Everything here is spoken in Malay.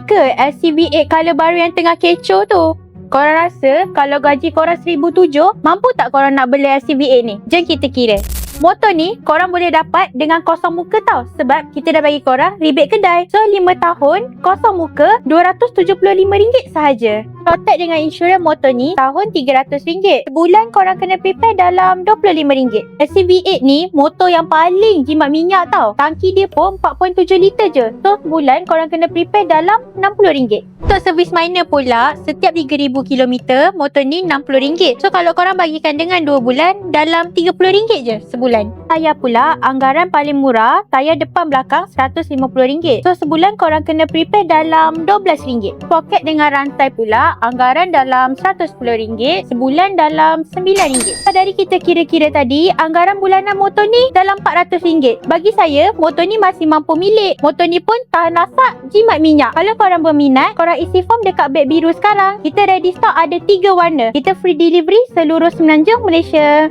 ke LCV8 color baru yang tengah kecoh tu? Korang rasa kalau gaji korang 1,007, mampu tak korang nak beli LCV8 ni? Jom kita kira. Motor ni korang boleh dapat dengan kosong muka tau. Sebab kita dah bagi korang rebate kedai. So 5 tahun kosong muka RM275 sahaja. Protect dengan insurans motor ni tahun RM300. Sebulan korang kena prepare dalam RM25. LCV8 ni motor yang paling jimat minyak tau. Tangki dia pun 4.7 liter je. So sebulan korang kena prepare dalam RM60. Untuk servis minor pula, setiap 3,000 km motor ni RM60. So kalau korang bagikan dengan 2 bulan, dalam RM30 je sebulan. Tayar pula, anggaran paling murah, tayar depan belakang RM150. So sebulan korang kena prepare dalam RM12. Poket dengan rantai pula, anggaran dalam RM110, sebulan dalam RM9. Dari kita kira-kira tadi, anggaran bulanan motor ni dalam RM400. Bagi saya, motor ni masih mampu milik. Motor ni pun tahan lasak, jimat minyak. Kalau korang berminat, korang isi form dekat beg biru sekarang. Kita ready stock ada 3 warna. Kita free delivery seluruh Semenanjung Malaysia.